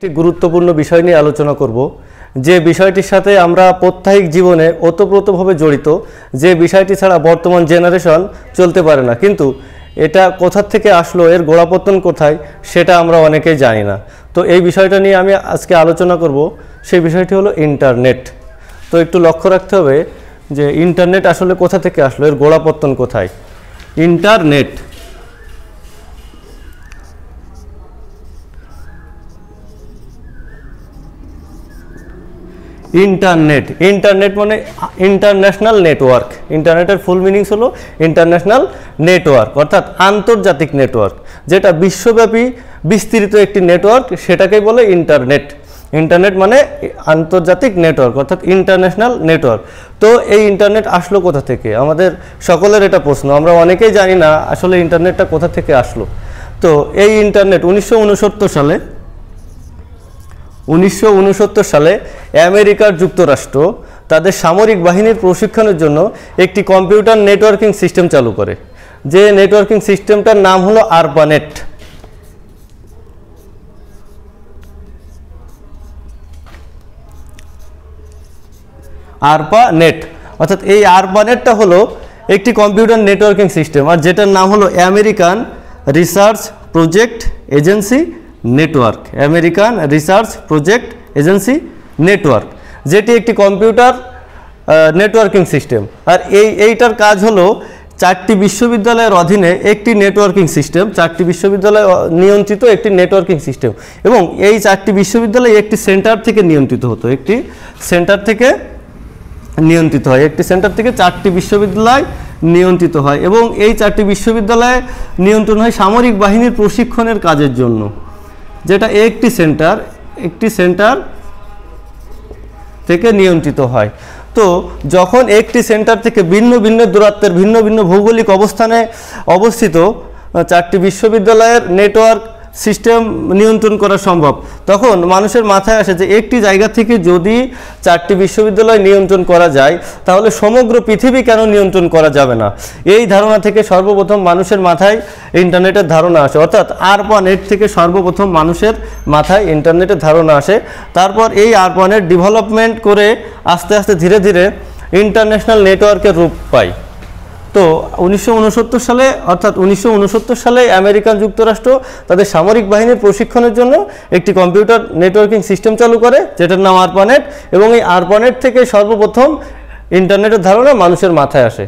একটি গুরুত্বপূর্ণ বিষয় নিয়ে আলোচনা করব যে বিষয়টির সাথে আমরা প্রত্যেক জীবনে ওতপ্রোতভাবে জড়িত, যে বিষয়টি ছাড়া বর্তমান জেনারেশন চলতে পারে না, কিন্তু এটা কোথা থেকে আসলো, এর গোড়াপত্তন কোথায় সেটা আমরা অনেকেই জানি না। তো এই বিষয়টা নিয়ে আমি আজকে আলোচনা করব। সেই বিষয়টি হলো ইন্টারনেট। তো একটু লক্ষ্য রাখতে হবে যে ইন্টারনেট আসলে কোথা থেকে আসলো, এর গোড়াপত্তন কোথায়। ইন্টারনেট ইন্টারনেট মানে ইন্টারন্যাশনাল নেটওয়ার্ক। ইন্টারনেটের ফুল মিনিংস হলো ইন্টারন্যাশনাল নেটওয়ার্ক, অর্থাৎ আন্তর্জাতিক নেটওয়ার্ক, যেটা বিশ্বব্যাপী বিস্তৃত একটি নেটওয়ার্ক, সেটাকেই বলে ইন্টারনেট। ইন্টারনেট মানে আন্তর্জাতিক নেটওয়ার্ক, অর্থাৎ ইন্টারন্যাশনাল নেটওয়ার্ক। তো এই ইন্টারনেট আসলো কোথা থেকে, আমাদের সকলের এটা প্রশ্ন। আমরা অনেকেই জানি না আসলে ইন্টারনেটটা কোথা থেকে আসলো। তো এই ইন্টারনেট 1969 সালে আমেরিকার যুক্তরাষ্ট্র তাদের সামরিক বাহিনীর প্রশিক্ষণের জন্য একটি কম্পিউটার নেটওয়ার্কিং সিস্টেম চালু করে। যে নেটওয়ার্কিং সিস্টেমটার নাম হলো আরপানেট। আরপানেট অর্থাৎ এই আরপানেটটা হলো একটি কম্পিউটার নেটওয়ার্কিং সিস্টেম, আর যেটার নাম হলো American research project agency network. American research project agency network, যেটি একটি কম্পিউটার নেটওয়ার্কিং সিস্টেম। আর এইটার কাজ হলো 4টি বিশ্ববিদ্যালয়ের অধীনে একটি নেটওয়ার্কিং সিস্টেম, 4টি বিশ্ববিদ্যালয় নিয়ন্ত্রিত একটি নেটওয়ার্কিং সিস্টেম। এবং এই 4টি বিশ্ববিদ্যালয় একটি সেন্টার থেকে নিয়ন্ত্রিত হতো, একটি সেন্টার থেকে নিয়ন্ত্রিত হয়। একটি সেন্টার থেকে 4টি বিশ্ববিদ্যালয় নিয়ন্ত্রিত হয়, এবং এই 4টি বিশ্ববিদ্যালয়ে নিয়ন্ত্রণ হয় সামরিক বাহিনীর প্রশিক্ষণের কাজের জন্য, যেটা একটি সেন্টার থেকে নিয়ন্ত্রিত হয়। তো যখন একটি সেন্টার থেকে ভিন্ন ভিন্ন দূরত্বের ভিন্ন ভিন্ন ভৌগোলিক অবস্থানে অবস্থিত 4টি বিশ্ববিদ্যালয়ের নেটওয়ার্ক সিস্টেম নিয়ন্ত্রণ করা সম্ভব, তখন মানুষের মাথায় আসে যে একটি জায়গা থেকে যদি 4টি বিশ্ববিদ্যালয় নিয়ন্ত্রণ করা যায়, তাহলে সমগ্র পৃথিবী কেন নিয়ন্ত্রণ করা যাবে না। এই ধারণা থেকে সর্বপ্রথম মানুষের মাথায় ইন্টারনেটের ধারণা আসে, অর্থাৎ আরপানেট থেকে সর্বপ্রথম মানুষের মাথায় ইন্টারনেটের ধারণা আসে। তারপর এই আরপানেট ডেভেলপমেন্ট করে আস্তে আস্তে ধীরে ধীরে ইন্টারন্যাশনাল নেটওয়ার্কের রূপ পায়। তো 1969 সালে আমেরিকান যুক্তরাষ্ট্র তাদের সামরিক বাহিনীর প্রশিক্ষণের জন্য একটি কম্পিউটার নেটওয়ার্কিং সিস্টেম চালু করে, যেটার নাম আরপানেট। এবং এই আরপানেট থেকে সর্বপ্রথম ইন্টারনেটের ধারণা মানুষের মাথায় আসে।